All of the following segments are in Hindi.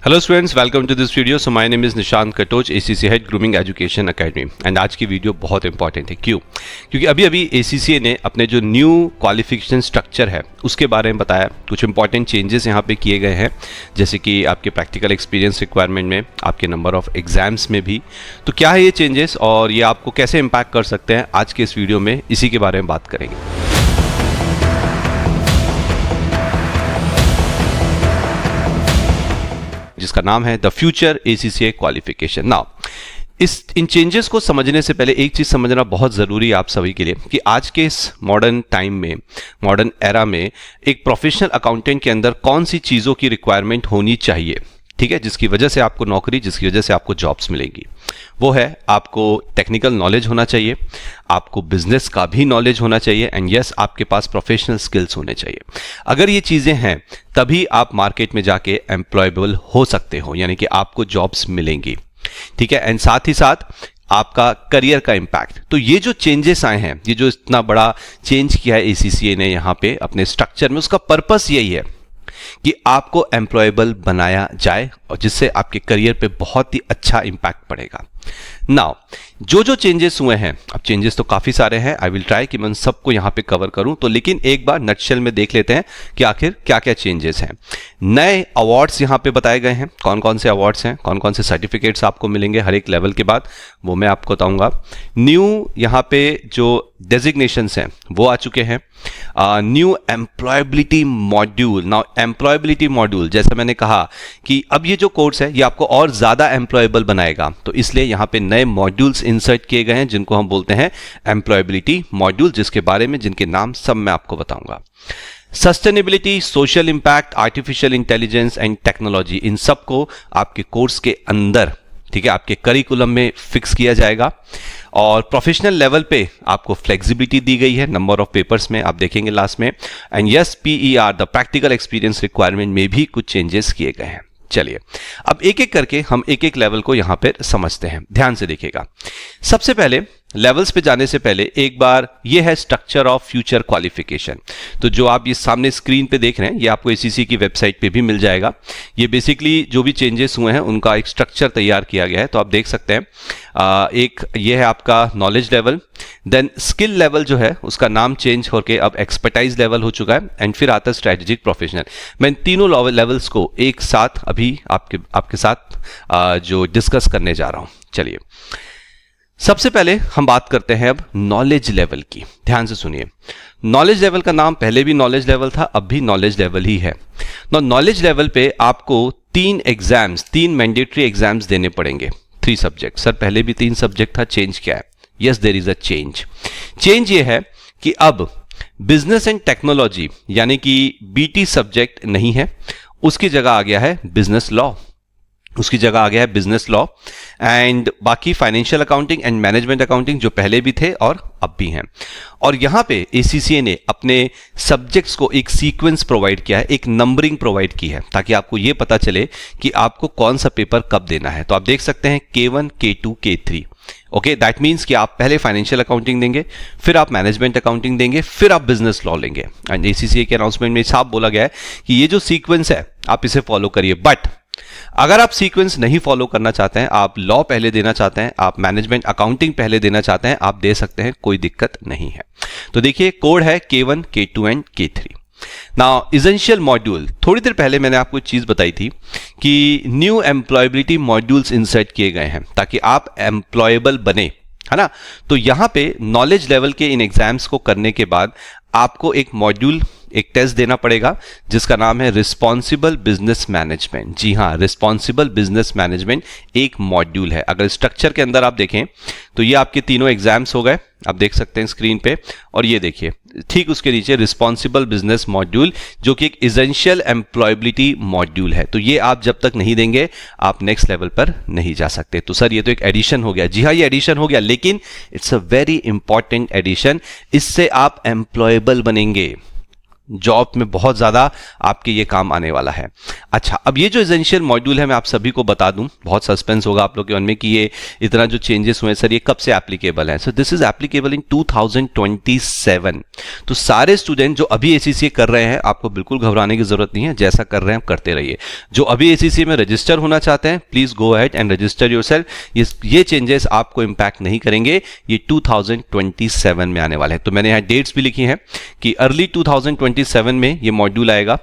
Hello students, welcome to this video. So my name is Nishant Katoch, ACC head grooming education academy. And आज की वीडियो बहुत इंपॉर्टेंट है। क्यों? क्योंकि अभी अभी एसीसी ने अपने जो न्यू क्वालिफिकेशन स्ट्रक्चर है उसके बारे में बताया। कुछ इंपॉर्टेंट चेंजेस यहाँ पे किए गए हैं, जैसे कि आपके प्रैक्टिकल एक्सपीरियंस रिक्वायरमेंट में, आपके नंबर ऑफ एग्जाम्स में भी। तो क्या है ये चेंजेस और ये आपको कैसे इम्पैक्ट कर सकते हैं, आज के इस वीडियो में इसी के बारे में बात करेंगे। जिसका नाम है the future ACCA qualification. Now in changes को समझने से पहले एक चीज समझना बहुत जरूरी है आप सभी के लिए कि आज के इस मॉडर्न टाइम में, मॉडर्न एरा में, एक प्रोफेशनल अकाउंटेंट के अंदर कौन सी चीजों की रिक्वायरमेंट होनी चाहिए, ठीक है, जिसकी वजह से आपको नौकरी, जिसकी वजह से आपको जॉब्स मिलेंगी। वो है, आपको टेक्निकल नॉलेज होना चाहिए, आपको बिजनेस का भी नॉलेज होना चाहिए, एंड यस, आपके पास प्रोफेशनल स्किल्स होने चाहिए। अगर ये चीजें हैं तभी आप मार्केट में जाके एम्प्लॉयबल हो सकते हो, यानी कि आपको जॉब्स मिलेंगी, ठीक है। एंड साथ ही साथ आपका करियर का इंपैक्ट। तो ये जो चेंजेस आए हैं, ये जो इतना बड़ा चेंज किया है एसीसीए ने यहाँ पे अपने स्ट्रक्चर में, उसका पर्पस यही है कि आपको एम्प्लॉयबल बनाया जाए और जिससे आपके करियर पे बहुत ही अच्छा इंपैक्ट पड़ेगा। नाउ जो चेंजेस हुए हैं, अब चेंजेस तो काफी सारे हैं, आई विल ट्राई कि मैं सबको यहां पे कवर करूं। तो लेकिन एक बार नटशेल में देख लेते हैं कि आखिर क्या क्या चेंजेस हैं। नए अवार्ड्स यहां पे बताए गए हैं, कौन कौन से अवार्ड्स हैं, कौन कौन से सर्टिफिकेट्स आपको मिलेंगे हर एक लेवल के बाद, वो मैं आपको बताऊंगा। न्यू यहां पे जो डेजिग्नेशंस हैं वो आ चुके हैं। New employability module. Now employability module, जैसा मैंने कहा कि अब ये जो कोर्स है ये आपको और ज्यादा एम्प्लॉयबल बनाएगा, तो इसलिए यहां पे नए मॉड्यूल्स इंसर्ट किए गए हैं जिनको हम बोलते हैं एम्प्लॉयबिलिटी मॉड्यूल, जिसके बारे में, जिनके नाम सब मैं आपको बताऊंगा। Sustainability, social impact, artificial intelligence and technology, इन सबको आपके कोर्स के अंदर, ठीक है, आपके करिकुलम में फिक्स किया जाएगा। और प्रोफेशनल लेवल पे आपको फ्लेक्सिबिलिटी दी गई है नंबर ऑफ पेपर्स में, आप देखेंगे लास्ट में। And yes, PER, the practical experience requirement में भी कुछ चेंजेस किए गए हैं। चलिए अब एक एक करके हम एक एक लेवल को यहां पर समझते हैं, ध्यान से देखिएगा। सबसे पहले लेवल्स पे जाने से पहले एक बार ये है स्ट्रक्चर ऑफ फ्यूचर क्वालिफिकेशन। तो जो आप ये सामने स्क्रीन पे देख रहे हैं, ये आपको एसीसी की वेबसाइट पे भी मिल जाएगा। ये बेसिकली जो भी चेंजेस हुए हैं उनका एक स्ट्रक्चर तैयार किया गया है, तो आप देख सकते हैं। एक ये है आपका knowledge level, then skill level जो है उसका नाम चेंज होकर अब एक्सपर्टाइज लेवल हो चुका है, एंड फिर आता है स्ट्रेटेजिक प्रोफेशनल। मैं तीनों लेवल्स को एक साथ अभी आपके साथ जो डिस्कस करने जा रहा हूं। चलिए सबसे पहले हम बात करते हैं अब नॉलेज लेवल की। ध्यान से सुनिए, नॉलेज लेवल का नाम पहले भी नॉलेज लेवल था, अब भी नॉलेज लेवल ही है। नॉलेज लेवल पे आपको 3 मैंडेटरी एग्जाम्स देने पड़ेंगे, 3 सब्जेक्ट। सर पहले भी 3 सब्जेक्ट था, चेंज क्या है? Yes, there is a change. Change ये है कि अब बिजनेस एंड टेक्नोलॉजी यानी कि बीटी सब्जेक्ट नहीं है, उसकी जगह आ गया है बिजनेस लॉ, उसकी जगह आ गया है बिजनेस लॉ। एंड बाकी financial accounting and management accounting जो पहले भी थे और अब भी हैं। और यहां पे एसीसीए ने अपने सब्जेक्ट्स को एक सीक्वेंस प्रोवाइड किया है, एक नंबरिंग प्रोवाइड की है, ताकि आपको यह पता चले कि आपको कौन सा पेपर कब देना है। तो आप देख सकते हैं K1, K2, K3। Okay, that means कि आप पहले फाइनेंशियल अकाउंटिंग देंगे, फिर आप मैनेजमेंट अकाउंटिंग देंगे, फिर आप बिजनेस लॉ लेंगे। एंड एसीसीए के अनाउंसमेंट में साफ बोला गया है कि ये जो सीक्वेंस है आप इसे फॉलो करिए। बट अगर आप सीक्वेंस नहीं फॉलो करना चाहते हैं, आप लॉ पहले देना चाहते हैं, आप मैनेजमेंट अकाउंटिंग पहले देना चाहते हैं, आप दे सकते हैं, कोई दिक्कत नहीं है। तो देखिए कोड है K1, K2 and K3। Now essential module, थोड़ी देर पहले मैंने आपको एक चीज बताई थी कि न्यू एम्प्लॉयबिलिटी मॉड्यूल्स इंसर्ट किए गए हैं ताकि आप एम्प्लॉयबल बने, है ना। तो यहां पे नॉलेज लेवल के इन एग्जाम्स को करने के बाद आपको एक मॉड्यूल, एक टेस्ट देना पड़ेगा जिसका नाम है रिस्पॉन्सिबल बिजनेस मैनेजमेंट। जी हाँ, रिस्पॉन्सिबल बिजनेस मैनेजमेंट एक मॉड्यूल है। अगर स्ट्रक्चर के अंदर आप देखें तो ये आपके तीनों एग्जाम्स हो गए, आप देख सकते हैं स्क्रीन पे। और ये देखिए ठीक उसके नीचे रिस्पॉन्सिबल बिजनेस मॉड्यूल, जो कि एक एसेंशियल एम्प्लॉयबिलिटी मॉड्यूल है। तो ये आप जब तक नहीं देंगे आप नेक्स्ट लेवल पर नहीं जा सकते। तो सर ये तो एक एडिशन हो गया। जी हाँ, ये एडिशन हो गया, लेकिन it's a very important addition. इससे आप एम्प्लॉयबल बनेंगे। जॉब में बहुत ज़्यादा आपके ये काम आने वाला है। अच्छा, अब ये जो एसेंशियल मॉड्यूल है मैं आप सभी को बता दूं, बहुत सस्पेंस होगा आप लोग के मन में कि ये इतना जो चेंजेस हुए सर ये कब से एप्लीकेबल है। So this is applicable in 2027। तो सारे स्टूडेंट जो अभी ACCA कर रहे हैं आपको बिल्कुल घबराने की जरूरत नहीं है, जैसा कर रहे हैं करते रहिए। जो अभी ACCA में रजिस्टर होना चाहते हैं please go ahead and register yourself. ये चेंजेस आपको इंपैक्ट नहीं करेंगे, ये 2027 में आने वाले हैं। तो मैंने यहाँ डेट्स भी लिखी हैं कि अर्ली 2027 में ये मॉड्यूल आएगा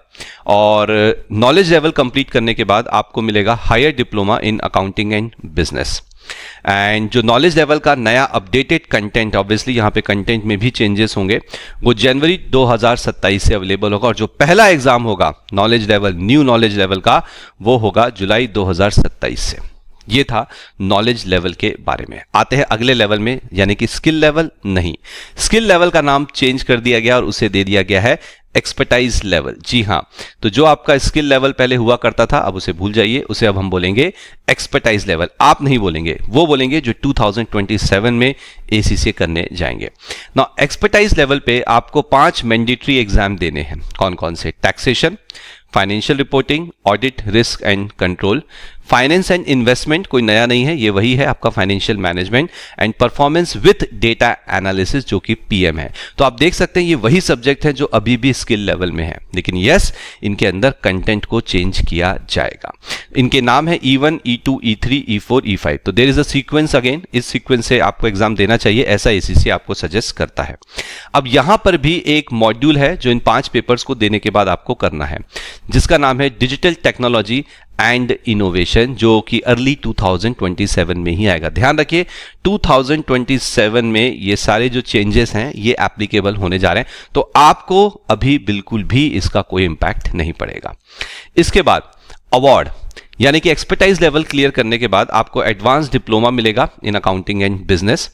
और नॉलेज लेवल कंप्लीट करने के बाद आपको मिलेगा higher diploma in accounting and business. And जो नॉलेज लेवल का नया अपडेटेड कंटेंट, ऑब्वियसली यहाँ पे कंटेंट में भी चेंजेस होंगे, वो जनवरी 2027 से अवेलेबल होगा। और जो पहला एग्जाम होगा knowledge level, new knowledge level का, वो होगा जुलाई 2027 से। ये था नॉलेज लेवल के बारे में। आते हैं अगले लेवल में, यानी कि स्किल लेवल। नहीं, स्किल लेवल का नाम चेंज कर दिया गया और उसे दे दिया गया है एक्सपर्टाइज लेवल। जी हाँ, तो जो आपका स्किल लेवल पहले हुआ करता था अब उसे भूल जाइए, उसे अब हम बोलेंगे एक्सपर्टाइज लेवल। आप नहीं बोलेंगे, वो बोलेंगे जो 2027 में ACCA करने जाएंगे ना। एक्सपर्टाइज लेवल पे आपको 5 मैंडेटरी एग्जाम देने हैं। कौन कौन से? Taxation, financial reporting, audit, risk and control, finance and investment कोई नया नहीं है, ये वही है आपका financial management, and performance with data analysis जो कि PM है। तो आप देख सकते हैं ये वही सब्जेक्ट है जो अभी भी स्किल लेवल में है, लेकिन यस इनके अंदर कंटेंट को चेंज किया जाएगा। इनके नाम है E1, E2, E3, E4, E5। तो there is a sequence again, इस सीक्वेंस से आपको एग्जाम देना चाहिए, ऐसा ACCA आपको सजेस्ट करता है। अब यहां पर भी एक मॉड्यूल है जो इन 5 पेपर्स को देने के बाद आपको करना है, जिसका नाम है डिजिटल टेक्नोलॉजी एंड इनोवेशन, जो कि अर्ली 2027 में ही आएगा। ध्यान रखिए 2027 में ये सारे जो चेंजेस हैं ये एप्लीकेबल होने जा रहे हैं, तो आपको अभी बिल्कुल भी इसका कोई इंपैक्ट नहीं पड़ेगा। इसके बाद अवार्ड, यानी कि एक्सपर्टाइज लेवल क्लियर करने के बाद आपको एडवांस डिप्लोमा मिलेगा इन अकाउंटिंग एंड बिजनेस।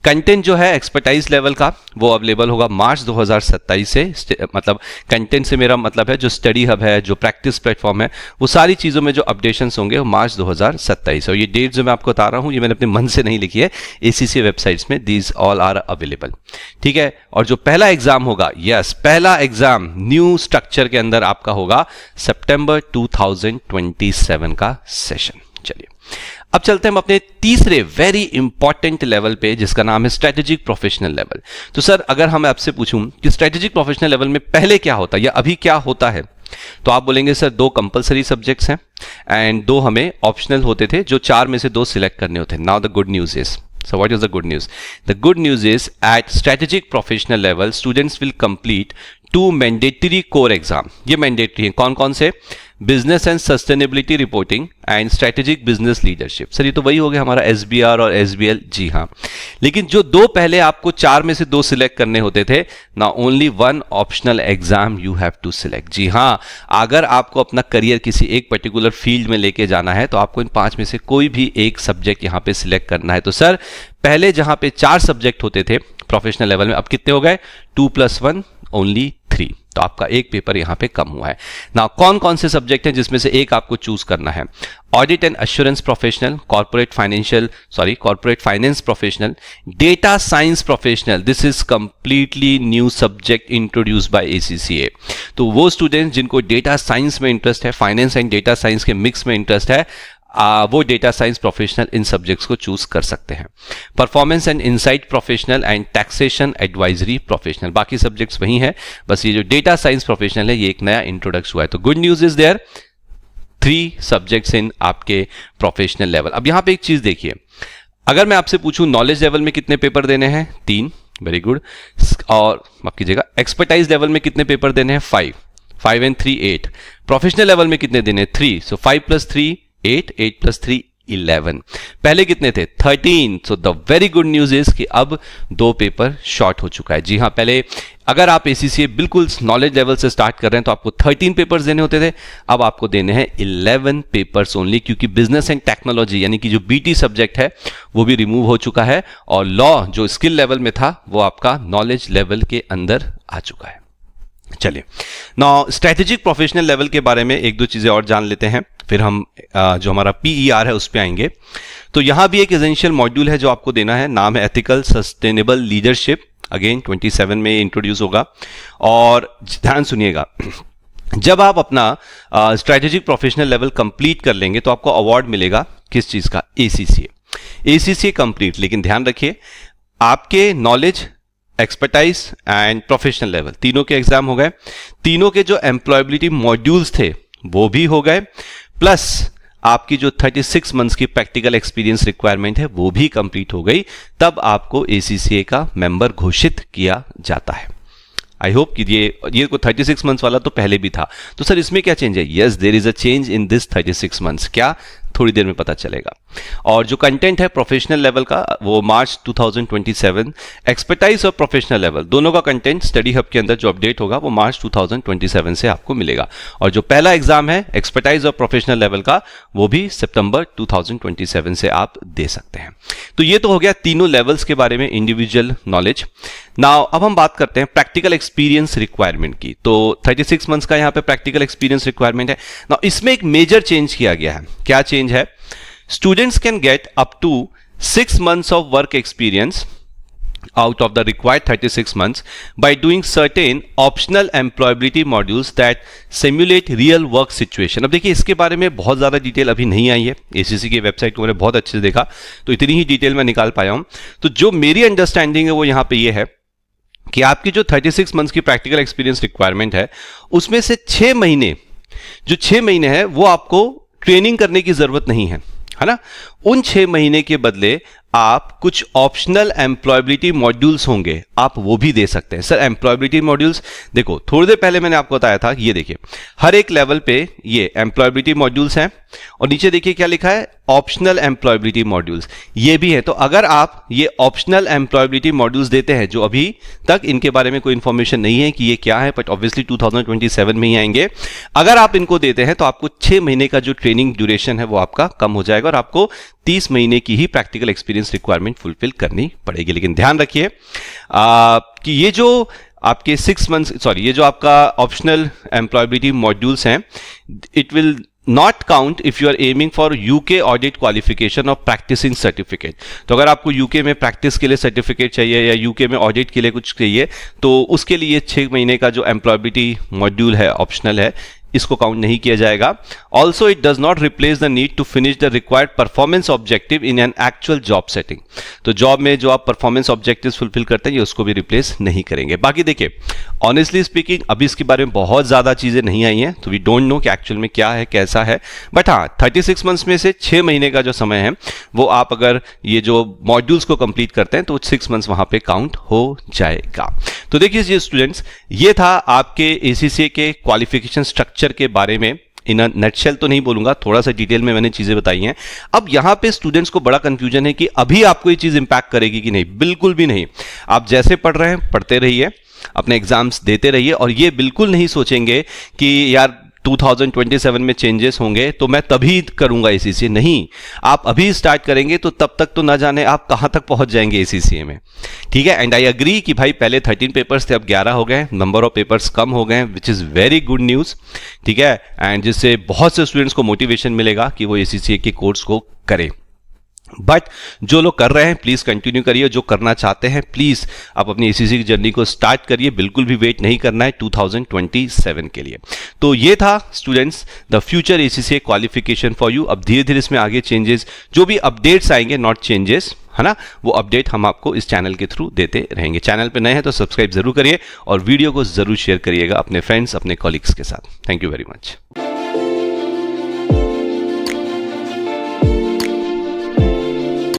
कंटेंट जो है एक्सपर्टाइज लेवल का वो अवेलेबल होगा मार्च 2027 से। मतलब कंटेंट से मेरा मतलब है जो स्टडी हब है, जो प्रैक्टिस प्लेटफॉर्म है, वो सारी चीज़ों में जो अपडेशंस होंगे वो मार्च 2027। और ये डेट जो मैं आपको बता रहा हूँ ये मैंने अपने मन से नहीं लिखी है, ACCA वेबसाइट्स में दीज ऑल आर अवेलेबल। ठीक है, और जो पहला एग्जाम होगा, यस पहला एग्जाम न्यू स्ट्रक्चर के अंदर आपका होगा सितंबर 2027 का सेशन। चलिए अब चलते हैं हम अपने तीसरे वेरी इंपॉर्टेंट लेवल पे, जिसका नाम है स्ट्रेटेजिक प्रोफेशनल लेवल। तो सर अगर हम आपसे पूछूं कि स्ट्रेटेजिक प्रोफेशनल लेवल में पहले क्या होता है या अभी क्या होता है, तो आप बोलेंगे सर 2 कंपलसरी सब्जेक्ट्स हैं एंड 2 हमें ऑप्शनल होते थे, जो 4 में से 2 सिलेक्ट करने होते हैं। Now the good news is, so what is the good news? The good news is at strategic professional level students will complete 2 mandatory core exam। ये mandatory हैं, कौन कौन से? Business and sustainability reporting and strategic business leadership. Sir ये तो वही हो गया हमारा SBR और SBL। जी हाँ, लेकिन जो 2 पहले आपको 4 में से 2 सिलेक्ट करने होते थे, ना only 1 optional exam you have to select. जी हाँ, अगर आपको अपना करियर किसी एक पर्टिकुलर फील्ड में लेके जाना है तो आपको इन 5 में से कोई भी एक सब्जेक्ट यहाँ पे सिलेक्ट करना है। तो सर पहले जहां पे 4 सब्जेक्ट होते थे प्रोफेशनल लेवल में, अब कितने हो गए? 2 + 1 ओनली 3। तो आपका एक पेपर यहां पे कम हुआ है ना। कौन कौन से सब्जेक्ट हैं जिसमें से एक आपको चूज करना है? Audit and assurance professional, corporate finance professional, data science professional. This is completely new subject introduced by ACCA। तो वो स्टूडेंट्स जिनको डेटा साइंस में इंटरेस्ट है, फाइनेंस एंड डेटा साइंस के मिक्स में इंटरेस्ट है, वो डेटा साइंस प्रोफेशनल इन सब्जेक्ट्स को चूज कर सकते हैं। Performance and insight professional and taxation advisory professional, बाकी सब्जेक्ट्स वही हैं, बस ये जो डेटा साइंस प्रोफेशनल है ये एक नया इंट्रोडक्शन हुआ है। तो good news is there 3 subjects in आपके प्रोफेशनल लेवल। अब यहां पे एक चीज देखिए, अगर मैं आपसे पूछूं नॉलेज लेवल में कितने पेपर देने हैं? 3, वेरी गुड। और माफ कीजिएगा, एक्सपर्टाइज लेवल में कितने पेपर देने हैं? 5 and 3 8। प्रोफेशनल लेवल में कितने देने हैं? 3। सो 5 + 3 8, 8 + 3 11। पहले कितने थे? 13। So the very good news is कि अब 2 पेपर शॉर्ट हो चुका है। जी हाँ, पहले अगर आप ACCA बिल्कुल नॉलेज लेवल से स्टार्ट कर रहे हैं तो आपको 13 पेपर्स देने होते थे, अब आपको देने हैं 11 पेपर्स ओनली, क्योंकि बिजनेस एंड टेक्नोलॉजी यानी कि जो BT सब्जेक्ट है वो भी रिमूव हो चुका है और लॉ जो स्किल लेवल में था वो आपका नॉलेज लेवल के अंदर आ चुका है। चलिए नाउ स्ट्रेटेजिक प्रोफेशनल लेवल के बारे में 1-2 चीजें और जान लेते हैं, फिर हम जो हमारा PER है उस पे आएंगे। तो यहां भी एक एसेंशियल मॉड्यूल है जो आपको देना है, नाम है एथिकल सस्टेनेबल लीडरशिप अगेन 27 में इंट्रोड्यूस होगा। और ध्यान सुनिएगा, जब आप अपना स्ट्रेटेजिक प्रोफेशनल लेवल कंप्लीट कर लेंगे तो आपको अवार्ड मिलेगा किस चीज का? ACCA complete. लेकिन ध्यान रखिए, आपके knowledge, expertise and professional level तीनों के एग्जाम हो गए, तीनों के जो एम्प्लॉयबिलिटी मॉड्यूल्स थे वो भी हो गए, प्लस आपकी जो 36 मंथ्स की प्रैक्टिकल एक्सपीरियंस रिक्वायरमेंट है वो भी कंप्लीट हो गई, तब आपको ACCA का मेंबर घोषित किया जाता है। आई होप कि ये को 36 मंथ्स वाला तो पहले भी था। तो सर इसमें क्या चेंज है? Yes, there is a change in this 36 months. क्या? थोड़ी देर में पता चलेगा। और जो कंटेंट है प्रोफेशनल लेवल का वो मार्च 2027, एक्सपर्टाइज और प्रोफेशनल लेवल दोनों का कंटेंट स्टडी हब के अंदर जो अपडेट होगा वो मार्च 2027 से आपको मिलेगा। और जो पहला एग्जाम है एक्सपर्टाइज और प्रोफेशनल लेवल का वो भी सितंबर 2027 से आप दे सकते हैं। तो ये तो हो गया तीनों लेवल्स के बारे में इंडिविजुअल नॉलेज। नाउ अब हम बात करते हैं प्रैक्टिकल एक्सपीरियंस रिक्वायरमेंट की। तो 36 मंथ्स का यहाँ पे प्रैक्टिकल एक्सपीरियंस रिक्वायरमेंट है। नाउ इसमें एक मेजर चेंज किया गया है। क्या चेंज है? Students can get up to 6 months of work experience out of the required 36 months by doing certain optional employability modules that simulate real work situation। अब देखिए इसके बारे में बहुत ज़्यादा डिटेल अभी नहीं आई है, ACC की वेबसाइट को मैंने बहुत अच्छे से देखा तो इतनी ही डिटेल मैं निकाल पाया हूँ। तो जो मेरी अंडरस्टैंडिंग है वो यहाँ पे ये है कि आपकी जो 36 मंथ्स की प्रैक्टिकल एक्सपीरियंस रिक्वायरमेंट है उसमें से 6 महीने है वो आपको ट्रेनिंग करने की जरूरत नहीं है ना। उन 6 महीने के बदले आप कुछ ऑप्शनल एम्प्लॉयबिलिटी मॉड्यूल्स होंगे, आप वो भी दे सकते हैं। सर एम्प्लॉयबिलिटी मॉड्यूल्स, देखो थोड़ी देर पहले मैंने आपको बताया था, ये देखिए हर एक लेवल पे ये एम्प्लॉयबिलिटी मॉड्यूल्स हैं और नीचे देखिए क्या लिखा है? ऑप्शनल एम्प्लॉयबिलिटी मॉड्यूल्स, ये भी है। तो अगर आप ये ऑप्शनल एम्प्लॉयबिलिटी मॉड्यूल्स देते हैं, जो अभी तक इनके बारे में कोई इंफॉर्मेशन नहीं है कि ये क्या है, बट ऑब्वियसली 2027 में ही आएंगे, अगर आप इनको देते हैं तो आपको 6 महीने का जो ट्रेनिंग ड्यूरेशन है वो आपका कम हो जाएगा और आपको 30 महीने की ही प्रैक्टिकल एक्सपीरियंस रिक्वायरमेंट फुलफिल करनी पड़ेगी। लेकिन ध्यान रखिए कि ये जो आपके 6 मंथ्स ये जो आपका ऑप्शनल एम्प्लॉयबिलिटी मॉड्यूल्स हैं, it will not count if you are aiming for UK audit qualification और प्रैक्टिसिंग सर्टिफिकेट। तो अगर आपको यूके में प्रैक्टिस के लिए सर्टिफिकेट चाहिए या यूके में ऑडिट के लिए कुछ चाहिए तो उसके लिए 6 महीने का जो एम्प्लॉयबिलिटी मॉड्यूल है ऑप्शनल है, इसको काउंट नहीं किया जाएगा। Also it does not replace the need to finish the required performance objective in an actual job setting. तो जॉब में जो आप परफॉर्मेंस ऑब्जेक्टिव्स फुलफिल करते हैं ये उसको भी रिप्लेस नहीं करेंगे। बाकी देखिए ऑनेस्टली स्पीकिंग अभी इसके बारे में बहुत ज्यादा चीजें नहीं आई हैं, तो वी डोंट नो कि एक्चुअल में क्या है कैसा है। बट हाँ 36 मंथ्स में से 6 महीने का जो समय है वो आप अगर ये जो मॉड्यूल्स को कंप्लीट करते हैं तो 6 मंथ्स वहां पे काउंट हो जाएगा। तो देखिए स्टूडेंट्स, ये था आपके ACCA के क्वालिफिकेशन स्ट्रक्चर के बारे में। इन नटशेल तो नहीं बोलूंगा, थोड़ा सा डिटेल में मैंने चीजें बताई हैं। अब यहां पे स्टूडेंट्स को बड़ा कंफ्यूजन है कि अभी आपको ये चीज इंपैक्ट करेगी कि नहीं। बिल्कुल भी नहीं। आप जैसे पढ़ रहे हैं पढ़ते रहिए, अपने एग्जाम्स देते रहिए और ये बिल्कुल नहीं सोचेंगे कि यार 2027 में चेंजेस होंगे तो मैं तभी करूंगा ACCA। नहीं, आप अभी स्टार्ट करेंगे तो तब तक तो ना जाने आप कहां तक पहुंच जाएंगे ACCA में। ठीक है, एंड आई अग्री कि भाई पहले 13 पेपर्स थे, अब 11 हो गए, नंबर ऑफ पेपर्स कम हो गए, which is very good news. ठीक है, एंड जिससे बहुत से स्टूडेंट्स को मोटिवेशन मिलेगा कि वो ACCA के कोर्स को करें। बट जो लोग कर रहे हैं प्लीज कंटिन्यू करिए, जो करना चाहते हैं प्लीज आप अपनी ACCA की जर्नी को स्टार्ट करिए, बिल्कुल भी वेट नहीं करना है 2027 के लिए। तो ये था students the future ACCA qualification for you. अब धीरे धीरे इसमें आगे चेंजेस, जो भी अपडेट्स आएंगे, नॉट चेंजेस, है ना, वो अपडेट हम आपको इस चैनल के थ्रू देते रहेंगे। चैनल पे नए हैं तो सब्सक्राइब जरूर करिए और वीडियो को जरूर शेयर करिएगा अपने फ्रेंड्स, अपने कॉलीग्स के साथ। Thank you very much.